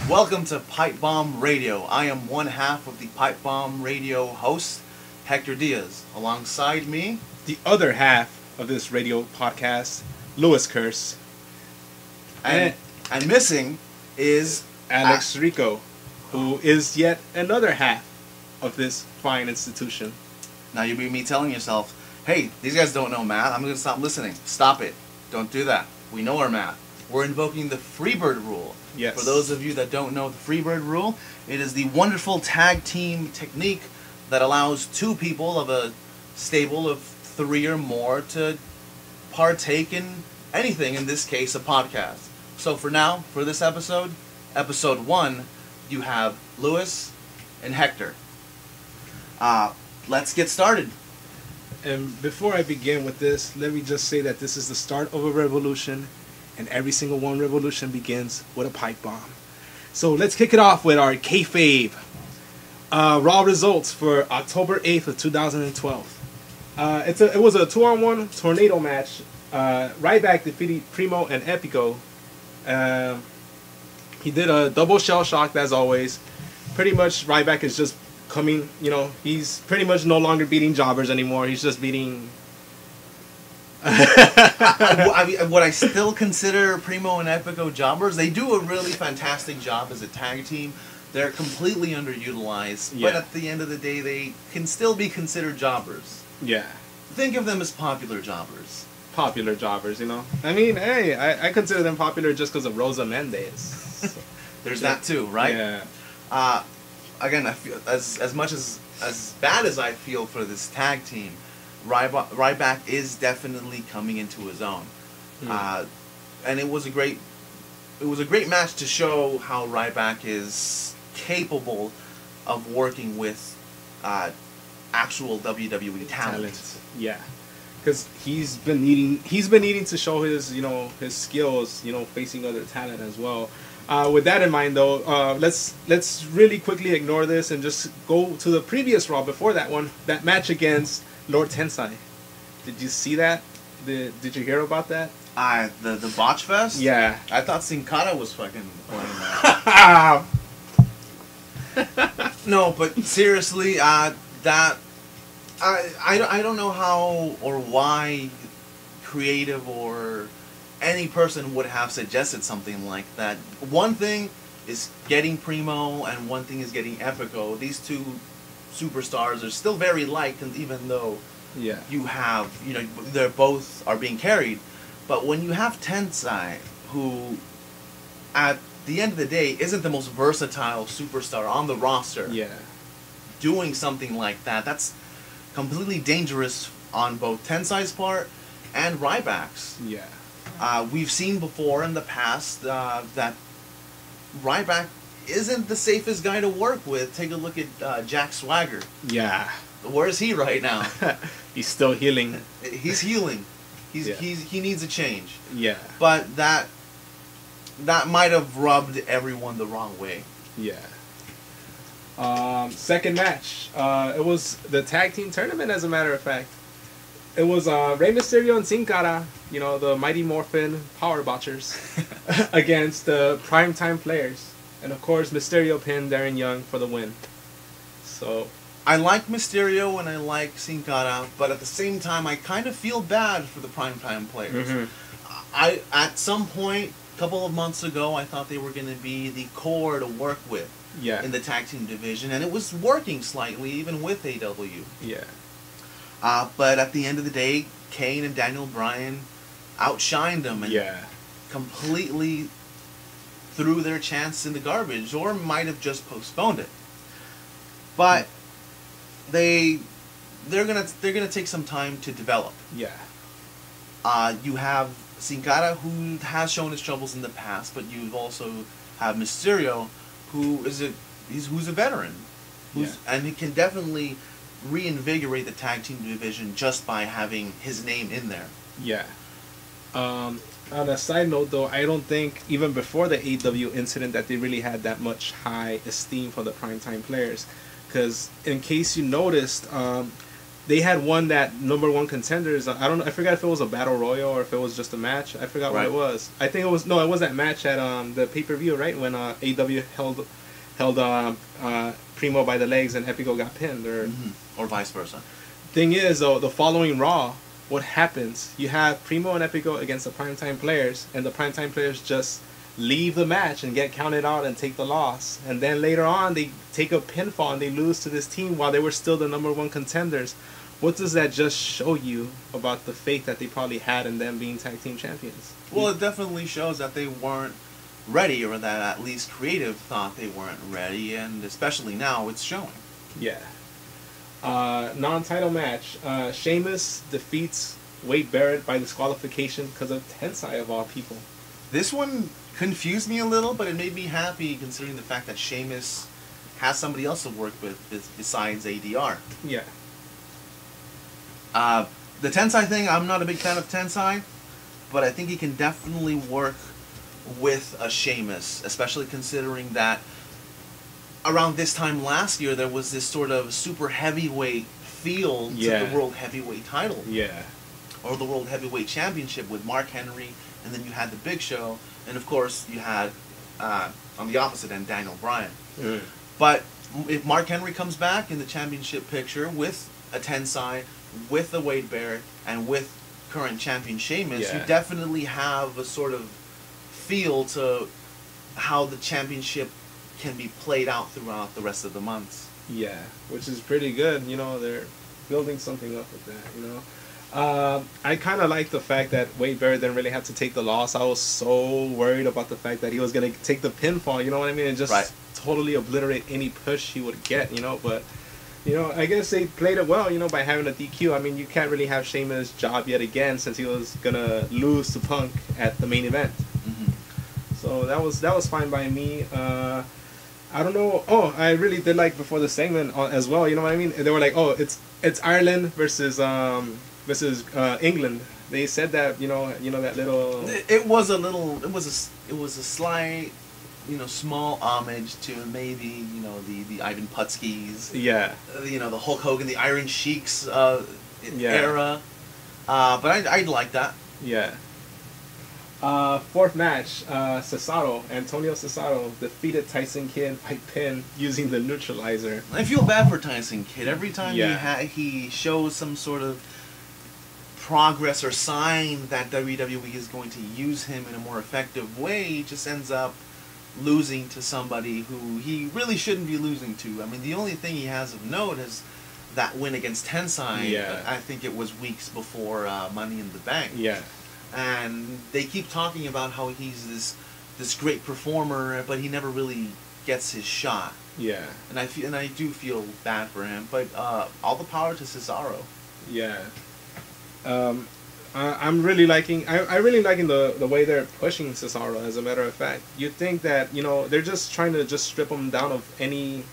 Welcome to Pipebomb Radio. I am one half of the Pipebomb Radio host, Hector Diaz. Alongside me, the other half of this radio podcast, Louis Curse. And missing is Alex Rico, who is yet another half of this fine institution. Now you'll be me telling yourself, hey, these guys don't know math, I'm going to stop listening. Stop it. Don't do that. We know our math. We're invoking the Freebird rule. Yes. For those of you that don't know the Freebird rule, it is the wonderful tag team technique that allows two people of a stable of 3 or more to partake in anything, in this case a podcast. So for now, for this episode, episode 1, you have Louis and Hector. Let's get started. And before I begin with this, let me just say that this is the start of a revolution, and every single one revolution begins with a pipe bomb. So let's kick it off with our kayfabe. Raw results for October 8th of 2012. It was a 2-on-1 tornado match. Ryback defeated Primo and Epico. He did a double shell shock as always. Pretty much Ryback is just coming, he's pretty much no longer beating jobbers anymore. He's just beating... What I still consider Primo and Epico jobbers, they do a really fantastic job as a tag team. They're completely underutilized, but at the end of the day, they can still be considered jobbers. Yeah. Think of them as popular jobbers. Popular jobbers, I mean, hey, I consider them popular just because of Rosa Mendez. So. There's that too, right? Yeah. Again, I feel as much as bad as I feel for this tag team, Ryback is definitely coming into his own, and it was a great match to show how Ryback is capable of working with actual WWE talent. Yeah, because he's been needing to show his his skills facing other talent as well. With that in mind, though, let's really quickly ignore this and just go to the previous Raw before that one. That match against Lord Tensai. Did you see that? Did you hear about that? The botch fest? Yeah. I thought Sin Cara was fucking playing that. No, but seriously, I don't know how or why creative or any person would have suggested something like that. One thing is getting Primo, and one thing is getting Epico. These two superstars are still very liked, and even though you have, they're both are being carried, but when you have Tensai, who at the end of the day isn't the most versatile superstar on the roster, doing something like that, that's completely dangerous on both Tensai's part and Ryback's. Yeah. We've seen before in the past that Ryback isn't the safest guy to work with. Take a look at Jack Swagger. Yeah. Where is he right now? He's still healing. He's healing. He needs a change. Yeah. But that might have rubbed everyone the wrong way. Yeah. Second match. It was the tag team tournament, as a matter of fact. It was Rey Mysterio and Sin Cara, the Mighty Morphin Power Botchers, against the Primetime Players. And of course, Mysterio pinned Darren Young for the win. So I like Mysterio and I like Sin Cara, but at the same time, I kind of feel bad for the Primetime Players. Mm-hmm. At some point, a couple of months ago, I thought they were going to be the core to work with in the tag team division, and it was working slightly, even with AW. Yeah. But at the end of the day, Kane and Daniel Bryan outshined them and completely threw their chance in the garbage, or might have just postponed it. But they're gonna take some time to develop. Yeah. You have Sin Cara, who has shown his troubles in the past, but you also have Mysterio, who's a veteran, and he can definitely reinvigorate the tag team division just by having his name in there. Yeah. On a side note, though, I don't think even before the AW incident that they really had that much high esteem for the Primetime Players. Because in case you noticed, they had won that #1 contenders. I don't know. I forgot if it was a battle royal or if it was just a match. I forgot what it was. I think it was no. It was that match at the pay-per-view, right, when AEW held Primo by the legs and Epico got pinned, or vice versa. Thing is, though, the following Raw, what happens? You have Primo and Epico against the Primetime Players, and the Primetime Players just leave the match and get counted out and take the loss. And then later on, they take a pinfall and they lose to this team while they were still the #1 contenders. What does that just show you about the faith that they probably had in them being tag team champions? Well, it definitely shows that they weren't ready, or that at least creative thought they weren't ready, and especially now it's showing. Yeah. Non-title match. Sheamus defeats Wade Barrett by disqualification because of Tensai of all people. This one confused me a little, but it made me happy considering the fact that Sheamus has somebody else to work with besides ADR. Yeah. The Tensai thing, I'm not a big fan of Tensai, but I think he can definitely work with a Sheamus, especially considering that around this time last year there was this sort of super heavyweight feel to the World Heavyweight title. Yeah. Or the World Heavyweight Championship with Mark Henry, and then you had the Big Show, and of course you had, on the opposite end, Daniel Bryan. Mm. But if Mark Henry comes back in the championship picture with a Tensai, with a Wade Barrett, and with current champion Sheamus, you definitely have a sort of feel to how the championship can be played out throughout the rest of the months. Yeah, which is pretty good. You know, they're building something up with that, you know. I kind of like the fact that Wade Barrett didn't really have to take the loss. I was so worried about the fact that he was going to take the pinfall, you know what I mean, and just totally obliterate any push he would get, you know. But, you know, I guess they played it well, you know, by having a DQ. I mean, you can't really have Sheamus job yet again since he was going to lose to Punk at the main event. So that was fine by me. I don't know. Oh, I really did like before the segment as well. You know what I mean? They were like, "Oh, it's Ireland versus England." They said that, you know that little. It was a slight, you know, small homage to maybe, you know, the Ivan Putskys. Yeah. You know, the Hulk Hogan, the Iron Sheiks era. But I like that. Yeah. Fourth match, Antonio Cesaro defeated Tyson Kidd by pin using the neutralizer. I feel bad for Tyson Kidd. Every time he shows some sort of progress or sign that WWE is going to use him in a more effective way, he just ends up losing to somebody who he really shouldn't be losing to. I mean, the only thing he has of note is that win against Tensai. I think it was weeks before Money in the Bank. Yeah. And they keep talking about how he's this great performer, but he never really gets his shot. Yeah. And I do feel bad for him, but all the power to Cesaro. Yeah. I'm really liking. I really liking the way they're pushing Cesaro. As a matter of fact, you think that, you know, they're just trying to just strip him down of any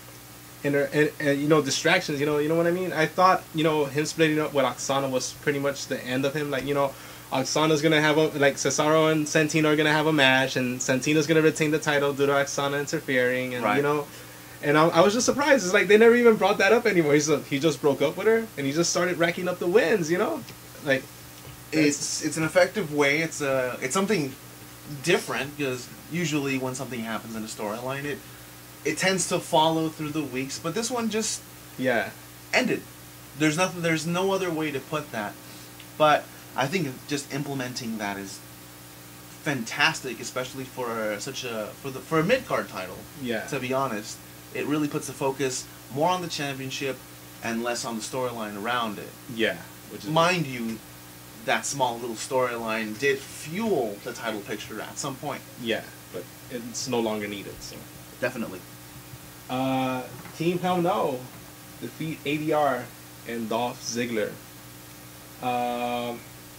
you know, distractions. You know what I mean. I thought, you know, him splitting up with Oksana was pretty much the end of him. Like, you know, Oksana's gonna have Cesaro and Santino are gonna have a match, and Santino's gonna retain the title due to Oksana interfering, and you know, and I was just surprised. It's like they never even brought that up anymore. He just broke up with her, and he just started racking up the wins. You know, like it's an effective way. It's something different, because usually when something happens in a storyline, it tends to follow through the weeks, but this one just ended. There's no other way to put that, but I think just implementing that is fantastic, especially for a mid-card title. Yeah. To be honest, it really puts the focus more on the championship and less on the storyline around it. Yeah. Mind you, that small little storyline did fuel the title picture at some point. Yeah, but it's no longer needed. So definitely. Team Hell No defeat ADR and Dolph Ziggler.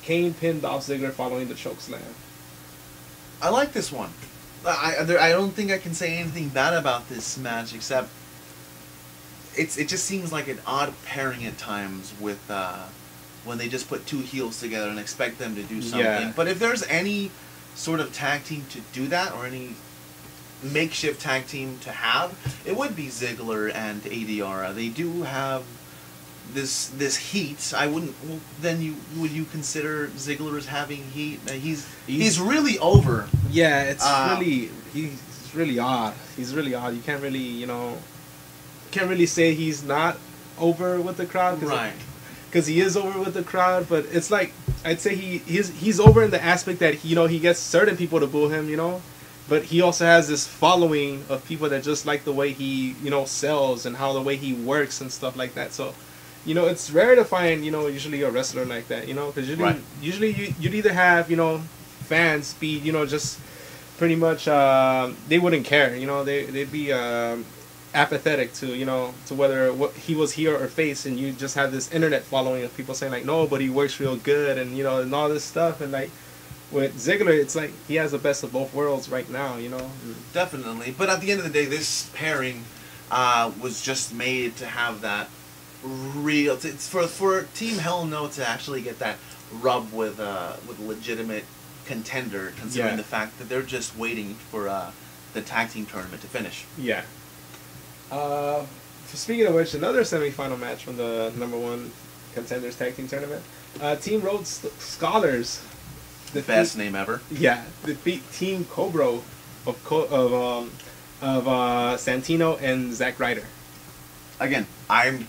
Kane pinned Dolph Ziggler following the chokeslam. I like this one. I don't think I can say anything bad about this match, except it just seems like an odd pairing at times with when they just put two heels together and expect them to do something. Yeah. But if there's any sort of tag team to do that, or any makeshift tag team to have, it would be Ziggler and ADR. They do have this heat. I wouldn't. Well, then would you consider Ziggler as having heat? He's really over. Yeah, it's he's really odd. He's really odd. You can't really can't really say he's not over with the crowd, Right? Because he is over with the crowd, but it's like I'd say he's over in the aspect that he gets certain people to boo him, but he also has this following of people that just like the way he sells and how the way he works and stuff like that. So it's rare to find usually a wrestler like that, because usually you'd either have fans be just pretty much they wouldn't care, they'd be apathetic to to whether he was heel or face, and you just have this internet following of people saying like, no, but he works real good, and and all this stuff. And like with Ziggler, it's like he has the best of both worlds right now, Definitely. But at the end of the day, this pairing was just made to have that real. It's for Team Hell No to actually get that rub with a legitimate contender, considering the fact that they're just waiting for the tag team tournament to finish. Yeah. Speaking of which, another semifinal match from the #1 contenders tag team tournament. Team Rhodes Scholars. The best name ever. Yeah, defeat Team Cobra of Santino and Zack Ryder. Again, I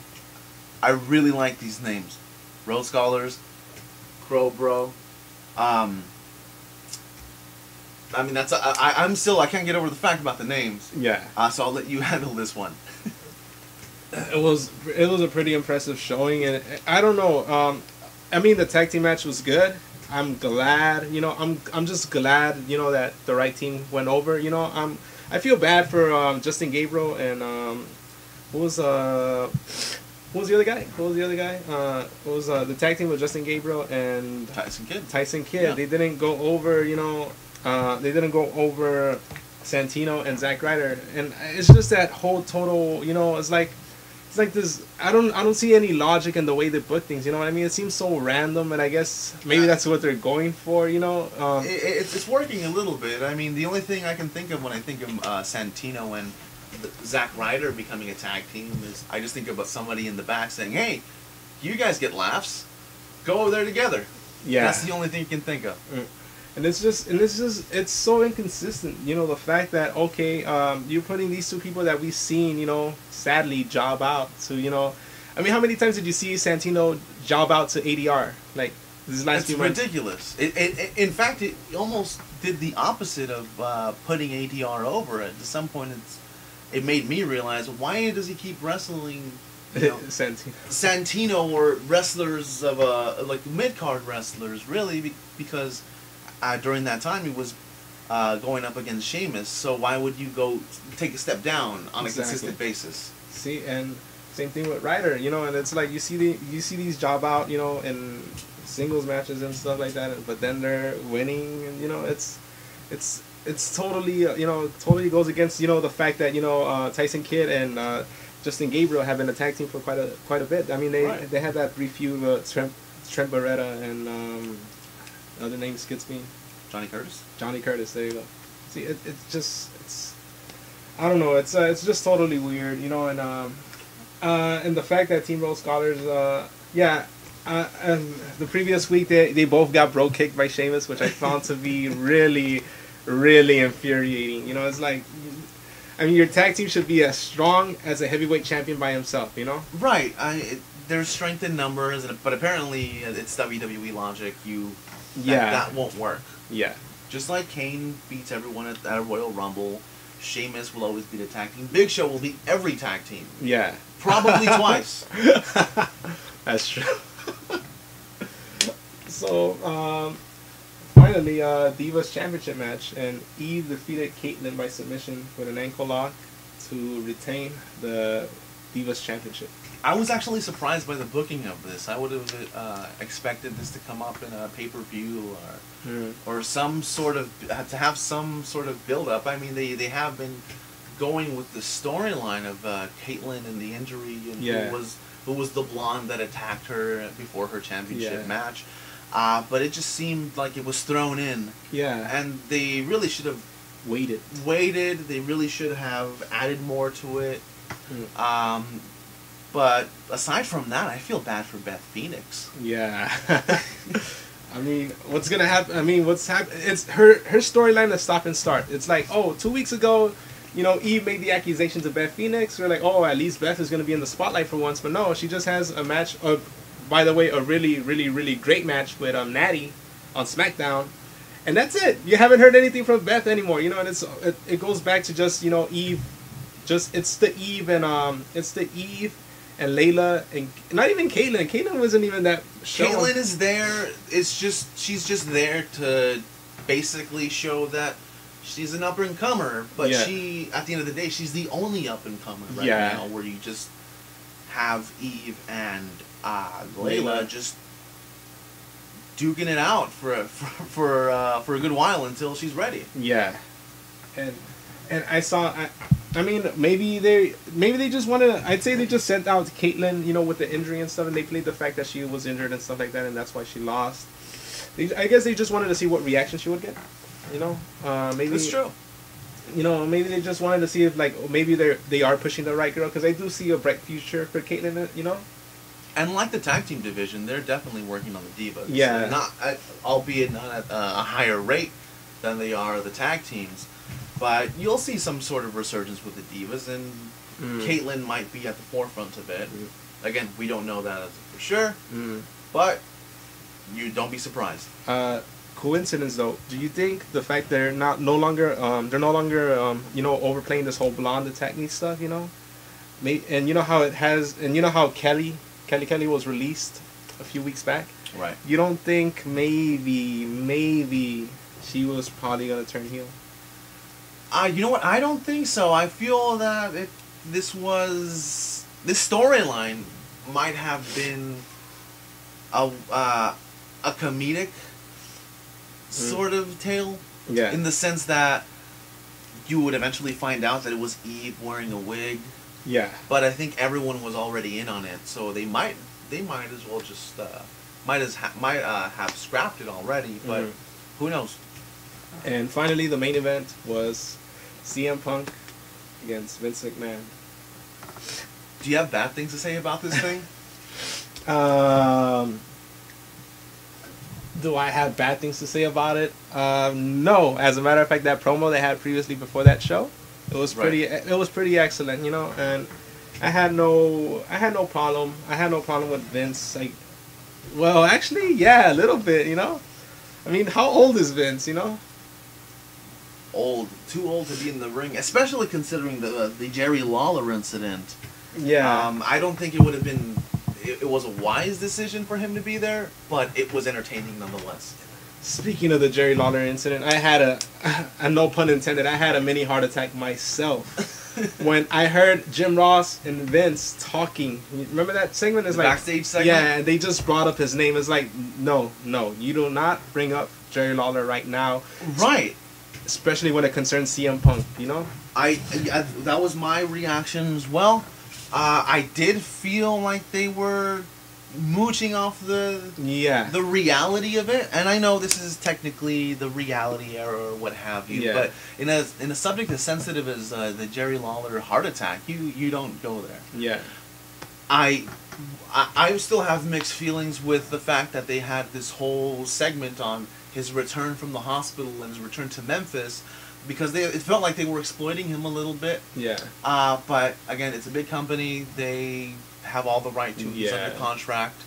really like these names. Rhodes Scholars, Cobra. I mean, that's I can't get over the fact about the names. Yeah. So I'll let you handle this one. It was a pretty impressive showing, and I don't know. I mean, the tag team match was good. I'm glad. I'm just glad. That the right team went over. I feel bad for Justin Gabriel and who was the other guy? What was the tag team with Justin Gabriel and Tyson Kidd? Tyson Kidd. Yeah. They didn't go over. They didn't go over Santino and Zack Ryder, and it's just that whole total. It's like this. I don't see any logic in the way they book things. You know what I mean? It seems so random, and I guess maybe that's what they're going for. It's working a little bit. I mean, the only thing I can think of when I think of Santino and Zack Ryder becoming a tag team is I just think about somebody in the back saying, "Hey, you guys get laughs. Go over there together." Yeah, that's the only thing you can think of. And it's so inconsistent, the fact that, okay, you're putting these two people that we've seen, sadly job out to, I mean, how many times did you see Santino job out to ADR? Like, this last few months? It's ridiculous. In fact, it almost did the opposite of putting ADR over. At some point, it made me realize, why does he keep wrestling Santino or wrestlers of like mid-card wrestlers, really, because during that time he was going up against Sheamus, so why would you go take a step down on a consistent basis? See, and same thing with Ryder, and it's like you see these job out, in singles matches and stuff like that, but then they're winning, and it's totally totally goes against the fact that Tyson Kidd and Justin Gabriel have been a tag team for quite a bit. I mean, they had that brief feud with Trent Beretta and other name skips me. Johnny Curtis. Johnny Curtis. There you go. See, it's I don't know. It's just totally weird, and the fact that Team Rhodes Scholars, and the previous week they both got bro kicked by Sheamus, which I found to be really, really infuriating. It's like, I mean, your tag team should be as strong as a heavyweight champion by himself. Right. There's strength in numbers, but apparently it's WWE logic. That won't work. Yeah. Just like Kane beats everyone at a Royal Rumble, Sheamus will always beat a tag team. Big Show will beat every tag team. Yeah. Probably twice. That's true. So, finally, Divas Championship match, and Eve defeated Caitlyn by submission with an ankle lock to retain the Divas Championship. I was actually surprised by the booking of this. I would have expected this to come up in a pay-per-view or some sort of to have some sort of build-up. I mean, they have been going with the storyline of Caitlyn and the injury and who was the blonde that attacked her before her championship match. But it just seemed like it was thrown in. Yeah. And they really should have waited. They really should have added more to it. But aside from that, I feel bad for Beth Phoenix. Yeah. I mean, what's gonna happen? I mean, what's happening? It's her storyline is stop and start. It's like, oh, 2 weeks ago, you know, Eve made the accusation to Beth Phoenix. We're like, oh, at least Beth is gonna be in the spotlight for once. But no, she just has a match. By the way, a really, really, really great match with Natty on SmackDown, and that's it. You haven't heard anything from Beth anymore. You know, and it goes back to just, you know, Eve. It's the Eve and Layla, and not even Caitlyn. Caitlyn wasn't even that show. Caitlyn is there. It's just she's just there to basically show that she's an up and comer. But she, at the end of the day, she's the only up and comer right now. Where you just have Eve and Layla just duking it out for a good while until she's ready. Yeah, and I saw. I mean, maybe they just wanted to, I'd say they just sent out Caitlyn, you know, with the injury and stuff, and they played the fact that she was injured and stuff like that, and that's why she lost. I guess they just wanted to see what reaction she would get, you know. Maybe that's true. You know, maybe they just wanted to see if, like, maybe they are pushing the right girl, because I do see a bright future for Caitlyn, you know. And like the tag team division, they're definitely working on the divas. Yeah. Albeit not at a higher rate than they are the tag teams. But you'll see some sort of resurgence with the divas, and Caitlyn might be at the forefront of it. Again, we don't know that for sure, but you don't be surprised. Coincidence though? Do you think the fact they're no longer you know, overplaying this whole blonde technique stuff, you know, and you know how Kelly was released a few weeks back, right? You don't think maybe she was probably gonna turn heel? You know what? I don't think so. I feel that this storyline might have been a comedic sort of tale. Yeah. In the sense that you would eventually find out that it was Eve wearing a wig. Yeah. But I think everyone was already in on it, so they might as well just might have scrapped it already. But who knows? And finally, the main event was CM Punk against Vince McMahon. Do you have bad things to say about this thing? Do I have bad things to say about it? No. As a matter of fact, that promo they had previously before that show, it was pretty. It was pretty excellent, you know. And I had no problem. I had no problem with Vince. Like, well, actually, yeah, a little bit, you know. I mean, how old is Vince, you know? Too old to be in the ring, especially considering the Jerry Lawler incident. Yeah. I don't think it would have been. It was a wise decision for him to be there, but it was entertaining nonetheless. Speaking of the Jerry Lawler incident, I had a no pun intended, I had a mini heart attack myself when I heard Jim Ross and Vince talking. Remember that segment? It's the like backstage segment. Yeah, and they just brought up his name. It's like, no, you do not bring up Jerry Lawler right now. Right. Especially when it concerns CM Punk, you know? I that was my reaction as well. I did feel like they were mooching off the reality of it, and I know this is technically the reality era or what have you, but in a subject as sensitive as the Jerry Lawler heart attack, you don't go there. Yeah. I still have mixed feelings with the fact that they had this whole segment on his return from the hospital and his return to Memphis, because it felt like they were exploiting him a little bit. Yeah. But again, it's a big company. They have all the right to use under contract.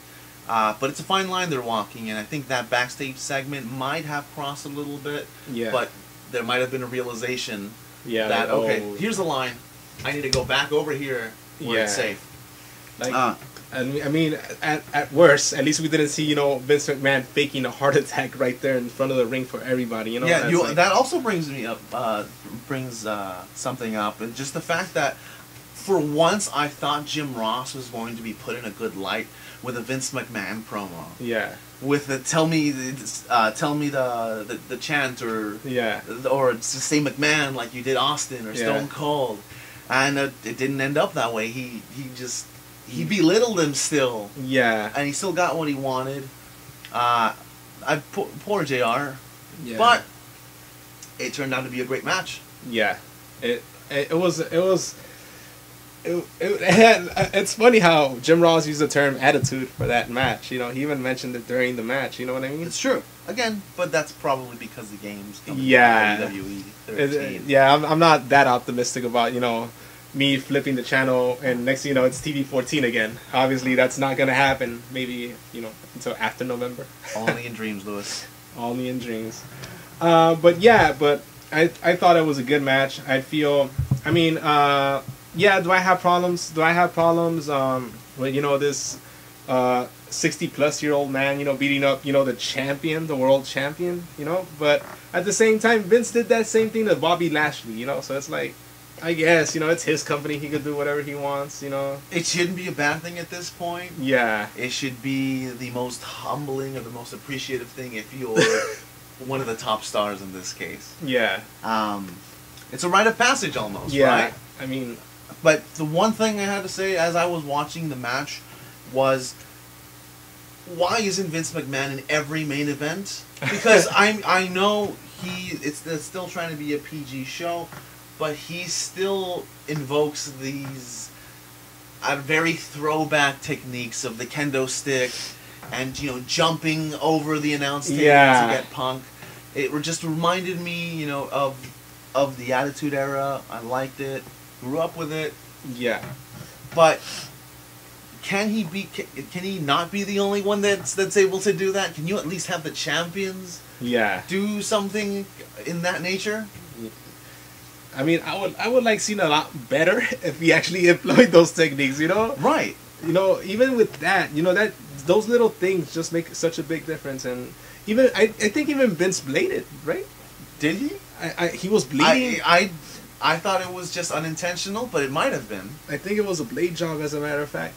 But it's a fine line they're walking, and I think that backstage segment might have crossed a little bit. Yeah. But there might have been a realization that, okay, here's the line. I need to go back over here where it's safe. Like, I mean, at worst, at least we didn't see, you know, Vince McMahon faking a heart attack right there in front of the ring for everybody. You know. Yeah, that also brings me up, something up, and just the fact that for once I thought Jim Ross was going to be put in a good light with a Vince McMahon promo. Yeah. With the tell me the chant or say McMahon like you did Austin or Stone Cold, and it didn't end up that way. He belittled him still. Yeah. And he still got what he wanted. Poor JR. Yeah. But it turned out to be a great match. Yeah. It was It's funny how Jim Ross used the term attitude for that match. You know, he even mentioned it during the match. You know what I mean? It's true. Again, but that's probably because the game's coming Yeah. from WWE 13. Yeah, I'm not that optimistic about, you know, me flipping the channel and next thing you know it's TV 14 again. Obviously, that's not gonna happen. Maybe, you know, until after November. Only in dreams, Lewis. Only in dreams. But yeah, but I thought it was a good match. I feel, I mean, yeah, do I have problems? With, you know, this 60-plus-year-old man, you know, beating up, you know, the champion, the world champion, you know? But at the same time, Vince did that same thing to Bobby Lashley, you know? So it's like, I guess, you know, it's his company. He could do whatever he wants, you know? It shouldn't be a bad thing at this point. Yeah. It should be the most humbling or the most appreciative thing if you're one of the top stars in this case. Yeah. It's a rite of passage almost, Yeah. right? I mean... But the one thing I had to say as I was watching the match was, why isn't Vince McMahon in every main event? Because I know it's still trying to be a PG show, but he still invokes these very throwback techniques of the kendo stick and, you know, jumping over the announce table to get Punk. It just reminded me, you know, of the Attitude Era. I liked it. Grew up with it. Yeah. But can he not be the only one that's able to do that? Can you at least have the champions do something in that nature? I mean, I would like Cena a lot better if he actually employed those techniques, you know? Right. You know, even with that, you know, that those little things just make such a big difference. And even I think even Vince bladed, right? Did he? He was bleeding. I thought it was just unintentional, but it might have been. I think it was a blade job, as a matter of fact.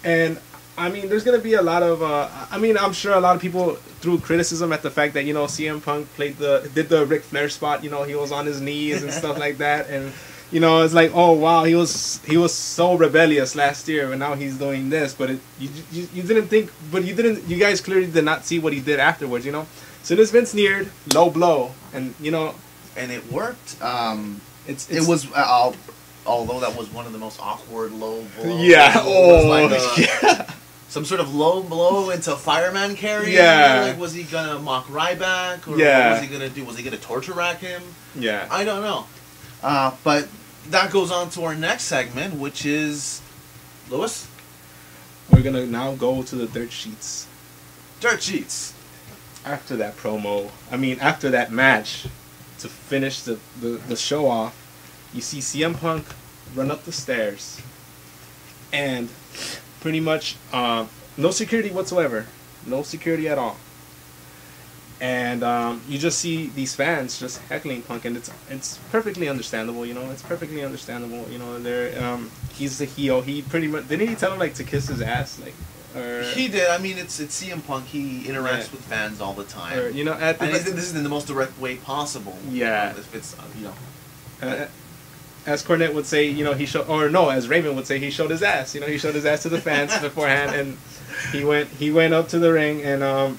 And I mean, there's gonna be a lot of. I mean, I'm sure a lot of people threw criticism at the fact that, you know, CM Punk did the Ric Flair spot. You know, he was on his knees and stuff like that. And you know, it's like, oh wow, he was so rebellious last year, and now he's doing this. But you didn't think, but you guys clearly did not see what he did afterwards. You know, so this Vince neared low blow, and you know, and it worked. It was although that was one of the most awkward low blows. Yeah. Oh. Like some sort of low blow into fireman carry. Yeah. Like, was he gonna mock Ryback, or yeah. what was he gonna do? Was he gonna torture rack him? Yeah. I don't know. But that goes on to our next segment, which is Lewis. We're gonna now go to the dirt sheets. Dirt sheets. After that promo, I mean, after that match, to finish the show off, you see CM Punk run up the stairs, and pretty much no security whatsoever, no security at all, and you just see these fans just heckling Punk, and it's perfectly understandable, you know. It's perfectly understandable, you know. They're he's the heel. He pretty much didn't he tell him like to kiss his ass, like. Or, he did. I mean, it's CM Punk. He interacts with fans all the time. Or, you know, and this is in the most direct way possible. Yeah. If it's you know. As Cornette would say, you know, as Raymond would say, he showed his ass. You know, he showed his ass to the fans beforehand, and he went up to the ring, and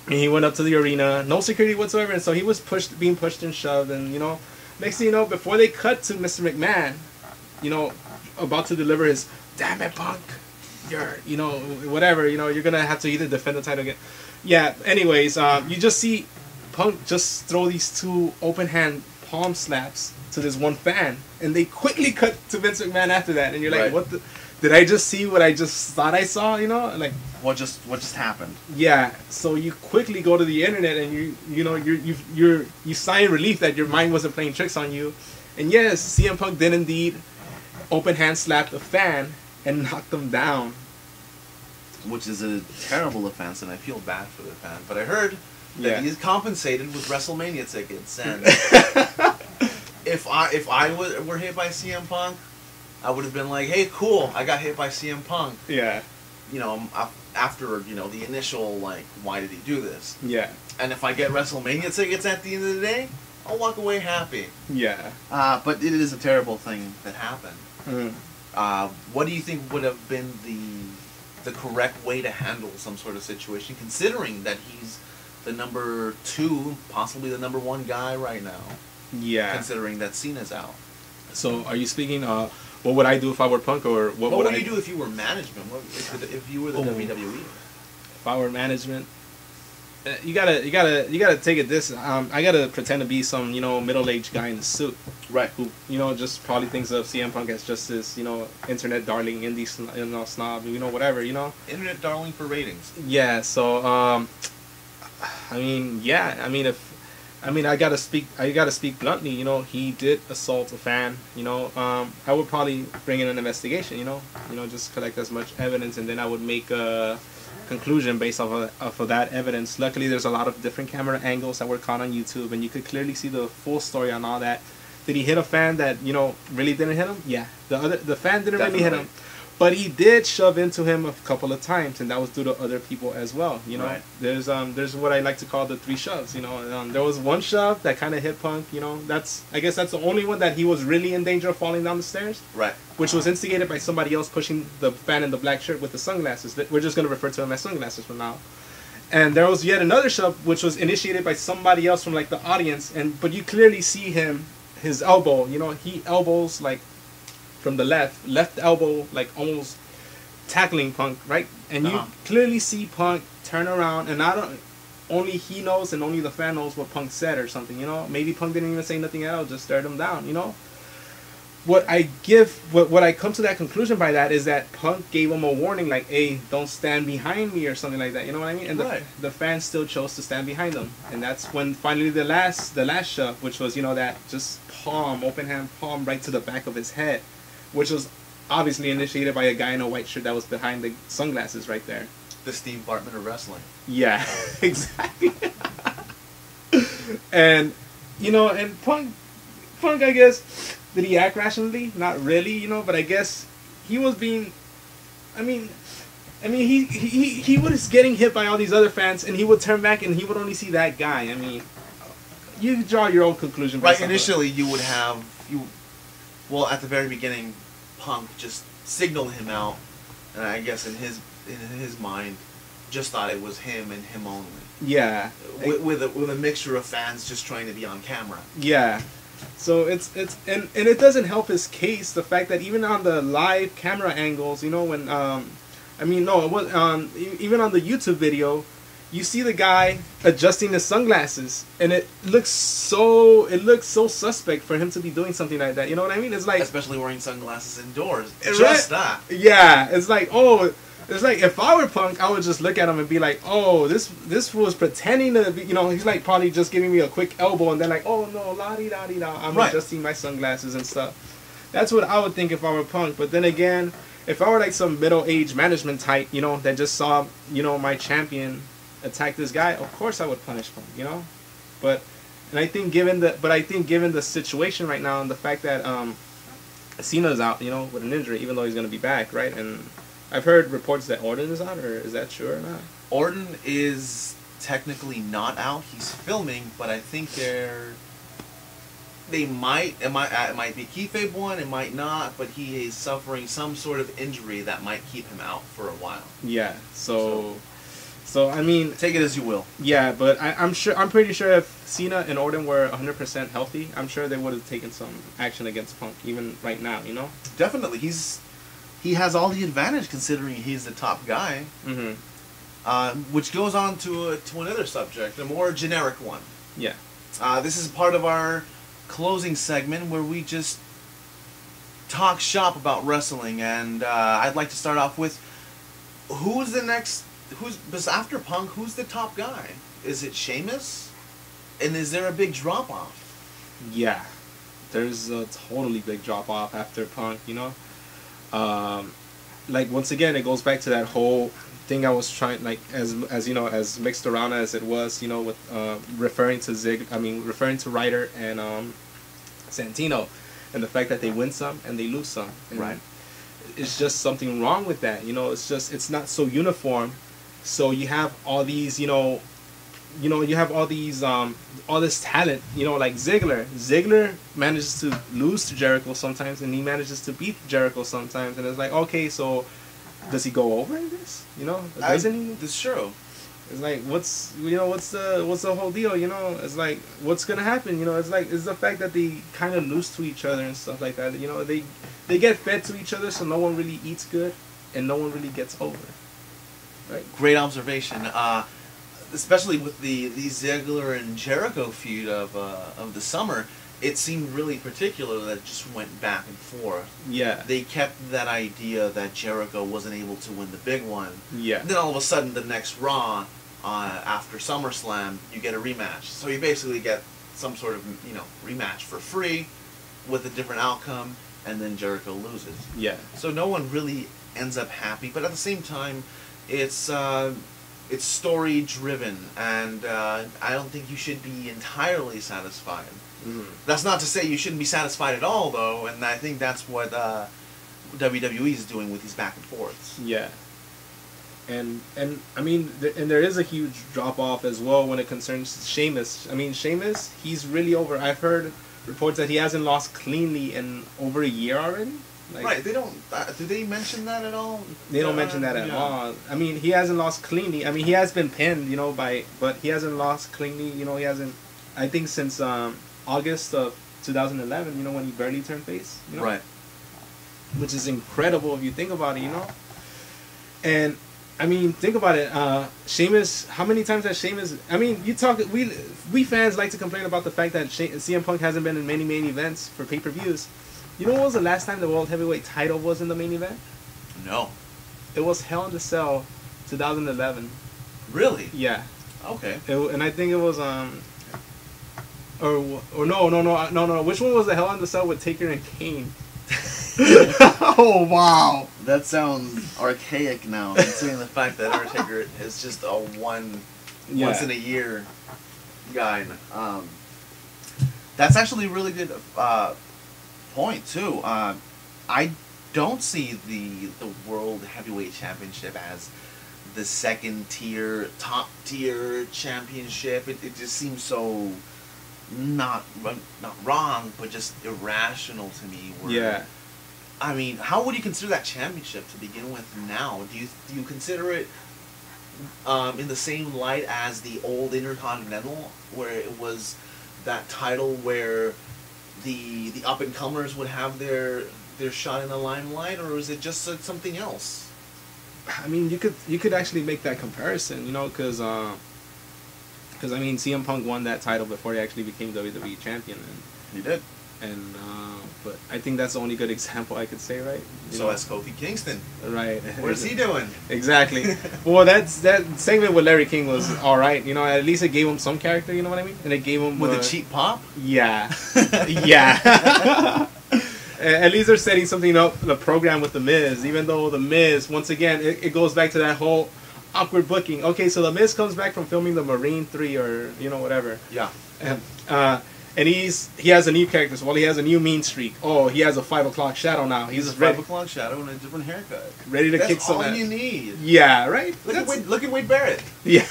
he went up to the arena, no security whatsoever, and so he was being pushed and shoved, and you know, next thing you know, before they cut to Mr. McMahon, you know, about to deliver his "Damn it, Punk, you're," you know, whatever, you know, you're gonna have to either defend the title again. Yeah. Anyways, you just see Punk just throw these two open hand palm slaps to this one fan, and they quickly cut to Vince McMahon after that, and you're like, what the, did I just see what I just thought I saw, you know? Like, what just happened? Yeah. So you quickly go to the internet, and you sign relief that your mind wasn't playing tricks on you. And yes, CM Punk did indeed open hand slap the fan and knocked them down, which is a terrible offense, and I feel bad for the fan. But I heard that he is compensated with WrestleMania tickets, and if I were hit by CM Punk, I would have been like, hey, cool, I got hit by CM Punk. Yeah. You know, after, you know, the initial, like, why did he do this? Yeah. And if I get WrestleMania tickets at the end of the day, I'll walk away happy. Yeah. But it is a terrible thing that happened. Mm. What do you think would have been the correct way to handle some sort of situation, considering that he's the number 2, possibly the number 1 guy right now? Yeah. Considering that Cena's out. So, are you speaking what would I do if I were Punk, or what would you do if you were management? What, if you were the WWE? If I were management, you gotta take it this. I gotta pretend to be some middle-aged guy in a suit, right? Who just probably thinks of CM Punk as just this internet darling, indie snob, whatever, Internet darling for ratings. Yeah. So I gotta speak bluntly. He did assault a fan. I would probably bring in an investigation. Just collect as much evidence, and then I would make a conclusion based off of that evidence. Luckily, there's a lot of different camera angles that were caught on YouTube, and you could clearly see the full story on all that. Did he hit a fan that really didn't hit him? Yeah, the fan didn't really hit him, but he did shove into him a couple of times, and that was due to other people as well. Right. There's what I like to call the 3 shoves. There was one shove that kind of hit Punk. I guess that's the only one that he was really in danger of falling down the stairs. Right. Which was instigated by somebody else pushing the fan in the black shirt with the sunglasses. We're just going to refer to him as sunglasses from now. And there was yet another shove which was initiated by somebody else from the audience, but you clearly see his elbow. He elbows from the left elbow, almost tackling Punk, right? And you clearly see Punk turn around, and only he knows and only the fan knows what Punk said or something. Maybe Punk didn't even say nothing at all, just stared him down. What I come to that conclusion by that is that Punk gave him a warning, hey, don't stand behind me or something like that. You know what I mean? And the fans still chose to stand behind him, and that's when finally the last shove, which was that just open hand palm right to the back of his head, which was obviously initiated by a guy in a white shirt that was behind the sunglasses right there. The Steve Bartman of wrestling. Yeah, exactly. And and Punk, I guess. Did he act rationally? Not really, but I guess he was being. He was getting hit by all these other fans, and he would turn back and he would only see that guy. You draw your own conclusion. Right. Initially, you would have at the very beginning, Punk just signaled him out, and I guess in his mind, just thought it was him and him only. Yeah. With a mixture of fans just trying to be on camera. Yeah. So it's and it doesn't help his case, the fact that even on the live camera angles, when even on the YouTube video, you see the guy adjusting his sunglasses, and it looks so suspect for him to be doing something like that. You know what I mean? It's especially wearing sunglasses indoors. Just that. Yeah, it's if I were Punk, I would just look at him and be like, oh, this was pretending to be, he's probably just giving me a quick elbow, and then oh no, la-di-da-di-da, I'm adjusting my sunglasses and stuff. That's what I would think if I were Punk. But then again, if I were some middle-aged management type, that just saw, my champion attack this guy, of course I would punish Punk, But I think given the situation right now and the fact that Cena's out, with an injury, even though he's gonna be back, right? And I've heard reports that Orton is out, or is that true or not? Orton is technically not out. He's filming, but I think it might be kayfabe one, it might not, but he is suffering some sort of injury that might keep him out for a while. Yeah. So take it as you will. Yeah, but I'm pretty sure if Cena and Orton were 100% healthy, I'm sure they would have taken some action against Punk even right now. Definitely, he has all the advantage considering he's the top guy. Mm-hmm. Which goes on to another subject, a more generic one. Yeah. This is part of our closing segment where we just talk shop about wrestling, and I'd like to start off with after Punk, who's the top guy? Is it Sheamus? And is there a big drop off? Yeah. There's a totally big drop off after Punk, once again, it goes back to that whole thing I was trying, as mixed around as it was, with referring to Ryder and Santino, and the fact that they win some and they lose some. And right. It's just something wrong with that. It's not so uniform. So you have all these, you have all these, all this talent, like Ziggler. Ziggler manages to lose to Jericho sometimes, and he manages to beat Jericho sometimes. And it's okay, so does he go over in this? Doesn't he? That's true. It's what's the whole deal? It's what's gonna happen? It's the fact that they kind of lose to each other and stuff like that. they get fed to each other, so no one really eats good, and no one really gets over. Right. Great observation. Especially with the Ziggler and Jericho feud of the summer, it seemed really particular that it just went back and forth. Yeah. They kept that idea that Jericho wasn't able to win the big one. Yeah. And then all of a sudden, the next Raw, after SummerSlam, you get a rematch. So you basically get some sort of, rematch for free with a different outcome, and then Jericho loses. Yeah. So no one really ends up happy, but at the same time, it's story driven, and I don't think you should be entirely satisfied. Mm. That's not to say you shouldn't be satisfied at all, though, and I think that's what WWE is doing with these back and forths. Yeah. And I mean, and there is a huge drop off as well when it concerns Sheamus. I mean, Sheamus, he's really over. I've heard reports that he hasn't lost cleanly in over a year already. Like, Right? They don't. Do they mention that at all? they don't mention that at all. I mean, he hasn't lost cleanly. I mean, he has been pinned, but he hasn't lost cleanly. He hasn't. I think since August of 2011. When he barely turned face. Right. Which is incredible if you think about it. And I mean, think about it. Sheamus, how many times has Sheamus... I mean, we fans like to complain about the fact that CM Punk hasn't been in many main events for pay-per-views. You know what was the last time the World Heavyweight title was in the main event? No. It was Hell in the Cell, 2011. Really? Yeah. Okay. And I think it was... Or no. Which one was the Hell in the Cell with Taker and Kane? Oh, wow. That sounds archaic now, considering the fact that Undertaker is just a once in a year guy. That's actually a really good point too. I don't see the World Heavyweight Championship as the second tier, top tier championship. It just seems so not wrong, but just irrational to me. Yeah. I mean, how would you consider that championship to begin with now? Do you consider it in the same light as the old Intercontinental, where it was that title where the up-and-comers would have their shot in the limelight, or is it just something else? I mean, you could actually make that comparison, because I mean, CM Punk won that title before he actually became WWE champion, and He did. And but I think that's the only good example I could say, right? So as Kofi Kingston, right? What's he doing? Exactly. Well, that segment with Larry King was all right. At least it gave him some character. You know what I mean? And it gave him with a cheap pop. Yeah, yeah. At least they're setting something up, the program with The Miz. Even though The Miz, once again, it goes back to that whole awkward booking. Okay, so The Miz comes back from filming the Marine 3 or whatever. Yeah. And he has a new character. So, he has a new mean streak. Oh, he has a 5 o'clock shadow now. He's a ready. 5 o'clock shadow and a different haircut. Ready to kick some ass. That's all you need. Yeah, right? Look at Wade Barrett. Yeah.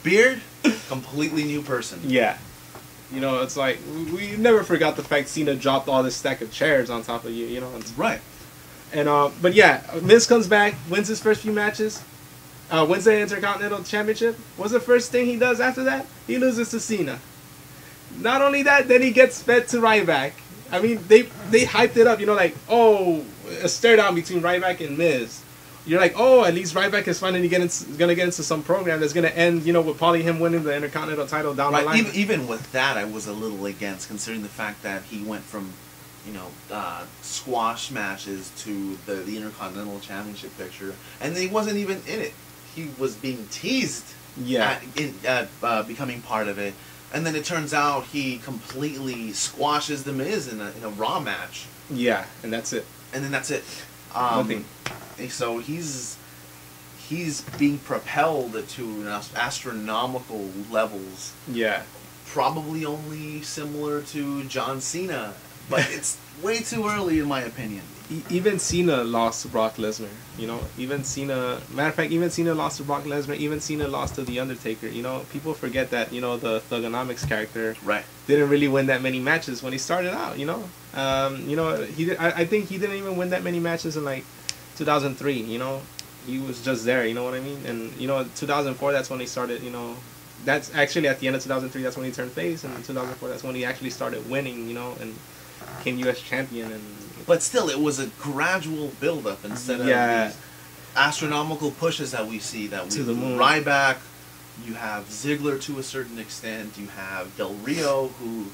Beard, completely new person. Yeah. It's like, we never forgot the fact Cena dropped all this stack of chairs on top of you, Right. And, but yeah, Miz comes back, wins his first few matches, wins the Intercontinental Championship. What's the first thing he does after that? He loses to Cena. Not only that, then he gets fed to Ryback. I mean, they hyped it up, a stare down between Ryback and Miz. You're like, oh, at least Ryback is finally going to get into some program that's going to end, with probably him winning the Intercontinental title down the line. Even with that, I was a little against, considering the fact that he went from, squash matches to the Intercontinental Championship picture, and he wasn't even in it. He was being teased at becoming part of it. And then it turns out he completely squashes The Miz in a Raw match. Yeah, and that's it. And then that's it. Nothing. So he's being propelled to astronomical levels. Yeah. Probably only similar to John Cena, but it's way too early in my opinion. Even Cena lost to Brock Lesnar, Even Cena... Matter of fact, even Cena lost to Brock Lesnar. Even Cena lost to The Undertaker, People forget that, the Thugonomics character... Right. Didn't really win that many matches when he started out, I think he didn't even win that many matches in, 2003, He was just there, you know what I mean? And, 2004, that's when he started, That's actually at the end of 2003, that's when he turned face. And in 2004, that's when he actually started winning, And became U.S. champion. And but still, it was a gradual build-up instead of these astronomical pushes that we see. To the moon. Ryback, you have Ziggler to a certain extent. You have Del Rio, who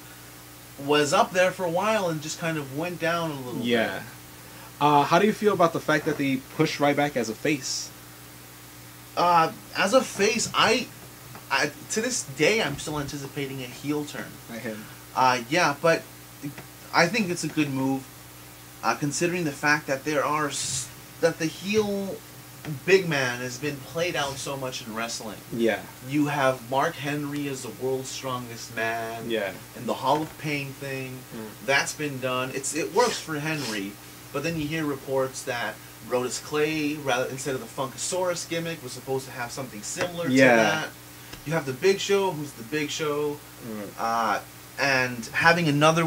was up there for a while and just kind of went down a little bit. Yeah. How do you feel about the fact that they pushed Ryback as a face? As a face, I to this day, I'm still anticipating a heel turn. By him. Yeah, but I think it's a good move, considering the fact that that the heel big man has been played out so much in wrestling. Yeah. You have Mark Henry as the world's strongest man. Yeah. And the Hall of Pain thing, that's been done. It works for Henry, but then you hear reports that Brodus Clay, instead of the Funkasaurus gimmick, was supposed to have something similar to that. You have the Big Show, who's the Big Show, and having another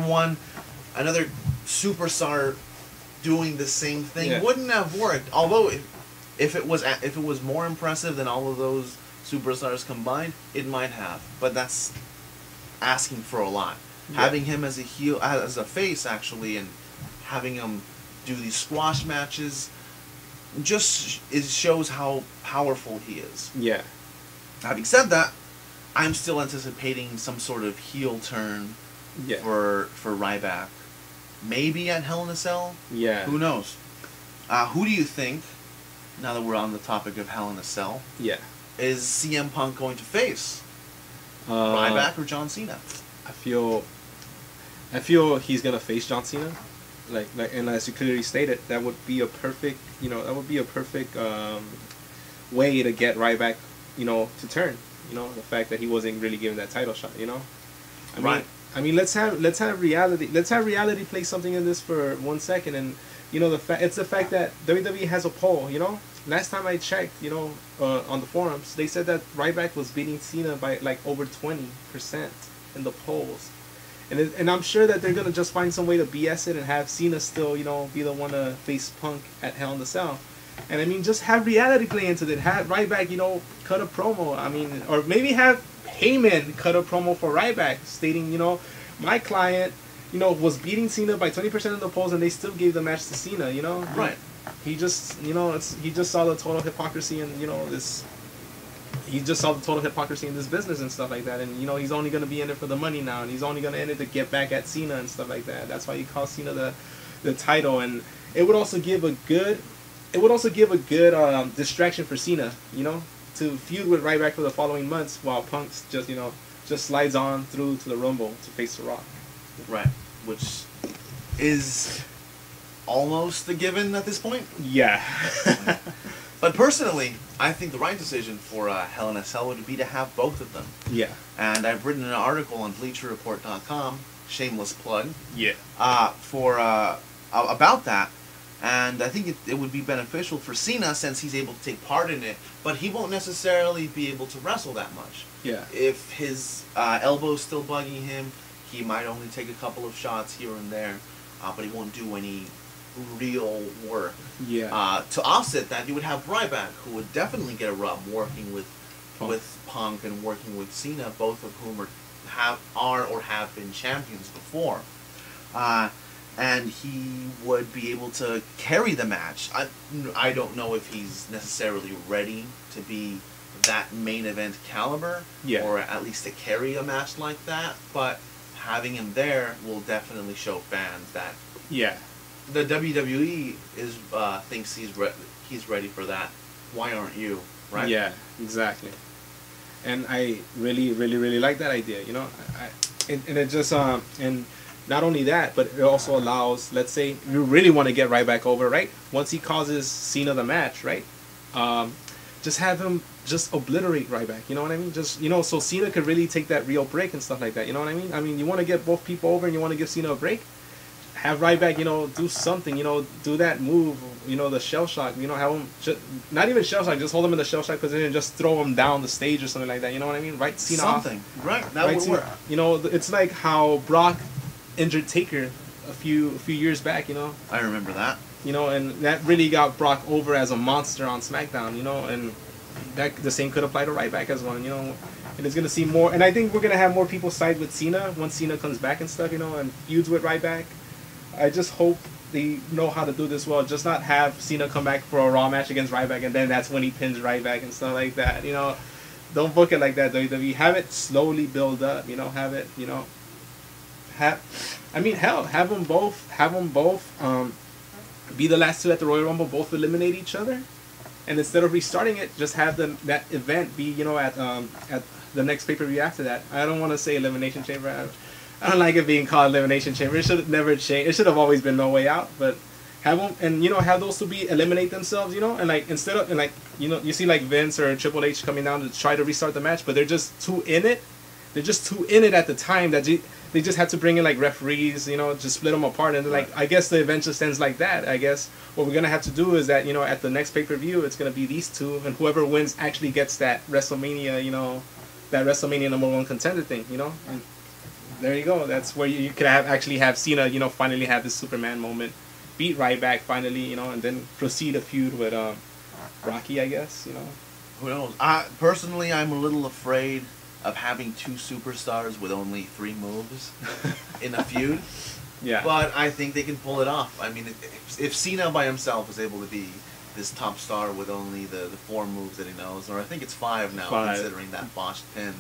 superstar doing the same thing wouldn't have worked. Although if it was more impressive than all of those superstars combined, it might have. But that's asking for a lot. Yeah. Having him as a heel, as a face actually, and having him do these squash matches, shows how powerful he is. Yeah. Having said that, I'm still anticipating some sort of heel turn for Ryback. Maybe at Hell in a Cell? Yeah. Who knows? Who do you think, now that we're on the topic of Hell in a Cell, is CM Punk going to face? Ryback or John Cena? I feel he's gonna face John Cena. Like, and as you clearly stated, that would be a perfect, way to get Ryback, to turn. The fact that he wasn't really given that title shot. I mean, let's have reality play something in this for 1 second, and it's the fact that WWE has a poll. Last time I checked, on the forums, they said that Ryback was beating Cena by like over 20% in the polls. And I'm sure that they're going to just find some way to BS it and have Cena still, be the one to face Punk at Hell in the Cell. And I mean, just have reality play into it. Have Ryback, cut a promo. I mean, or maybe have Heyman cut a promo for Ryback stating, my client, was beating Cena by 20% of the polls and they still gave the match to Cena, Right. He just, he just saw the total hypocrisy and, he just saw the total hypocrisy in this business and stuff like that, and he's only going to be in it for the money now, and he's only going to in it to get back at Cena and stuff like that. That's why he cost Cena the title, and it would also give a good distraction for Cena, to feud with Ryback for the following months while Punk just slides on through to the Rumble to face The Rock. Right, which is almost a given at this point. Yeah. But personally, I think the right decision for Hell in a Cell would be to have both of them. Yeah. And I've written an article on BleacherReport.com, shameless plug. Yeah. About that, and I think it would be beneficial for Cena since he's able to take part in it, but he won't necessarily be able to wrestle that much. Yeah. If his elbow's still bugging him, he might only take a couple of shots here and there, but he won't do any real work. Yeah. To offset that, you would have Ryback, who would definitely get a rub working with Punk and working with Cena, both of whom have been champions before. And he would be able to carry the match. I don't know if he's necessarily ready to be that main event caliber, or at least to carry a match like that, but having him there will definitely show fans that the WWE thinks he's ready for that. Why aren't you? Right? Yeah, exactly. And I really, really, really like that idea. And it just and not only that, but it also allows. Let's say you really want to get Ryback over, right? Once he causes Cena the match, right? Just have him just obliterate Ryback. You know what I mean? Just so Cena could really take that real break and stuff like that. You know what I mean? I mean, you want to get both people over and you want to give Cena a break. Have Ryback, do something, do that move, the shell shock, have him, not even shell shock, just hold him in the shell shock position and just throw him down the stage or something like that, you know what I mean? Right Cena something. Off. Right, that would work. It's like how Brock injured Taker a few years back, I remember that. And that really got Brock over as a monster on SmackDown, and that the same could apply to Ryback as well, and it's going to see more, and I think we're going to have more people side with Cena once Cena comes back and stuff, and feuds with Ryback. I just hope they know how to do this well. Just not have Cena come back for a Raw match against Ryback, and then that's when he pins Ryback and stuff like that. You know, don't book it like that, WWE. Have it slowly build up. You know, have it. You know, have them both. Have them both. Be the last two at the Royal Rumble. Both eliminate each other, and instead of restarting it, just have that event be, you know, at the next pay-per-view after that. I don't want to say Elimination Chamber. I don't like it being called Elimination Chamber. It should have never changed. It should have always been No Way Out. But have them, and you know, have those to be eliminate themselves. You know, and like instead of, and like, you know, you see like Vince or Triple H coming down to try to restart the match, but they're just too in it. They're just too in it at the time that they just have to bring in like referees. You know, just split them apart. And like, I guess the event just ends like that. I guess what we're gonna have to do is that, you know, at the next pay-per-view, it's gonna be these two, and whoever wins actually gets that WrestleMania. You know, that WrestleMania #1 contender thing. You know. And there you go. That's where you could actually have Cena, you know, finally have this Superman moment, beat Ryback finally, you know, and then proceed a feud with Rocky, I guess, you know. Who knows? Personally, I'm a little afraid of having two superstars with only 3 moves in a feud. Yeah. But I think they can pull it off. I mean, if Cena by himself is able to be this top star with only the 4 moves that he knows, or I think it's 5 now, considering that botched pin.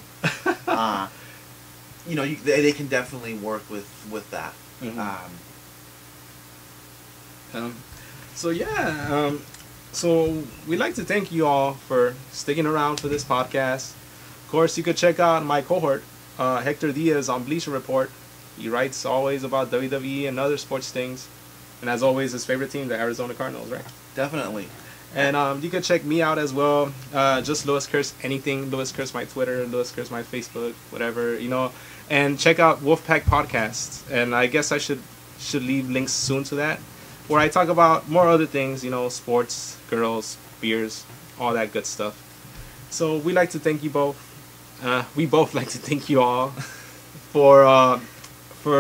You know, they can definitely work with that. Mm-hmm. So we'd like to thank you all for sticking around for this podcast. Of course, you could check out my cohort, Hector Diaz, on Bleacher Report. He writes always about WWE and other sports things. And as always, his favorite team, the Arizona Cardinals, right? Definitely. And you can check me out as well. Just Lewis Curse anything. Lewis Curse my Twitter. Lewis Curse my Facebook. Whatever, you know. And check out Wolfpack Podcast. And I guess I should leave links soon to that, where I talk about more other things, you know, sports, girls, beers, all that good stuff. So we like to thank you both. We both like to thank you all for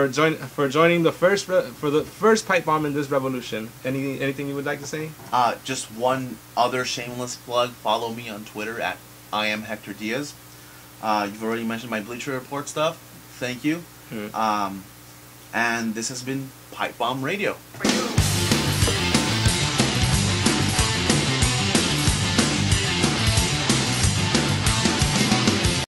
joining the first pipe bomb in this revolution. Anything you would like to say? Just one other shameless plug. Follow me on Twitter at I am Hector Diaz. You've already mentioned my Bleacher Report stuff. Thank you. And this has been Pipe Bomb Radio.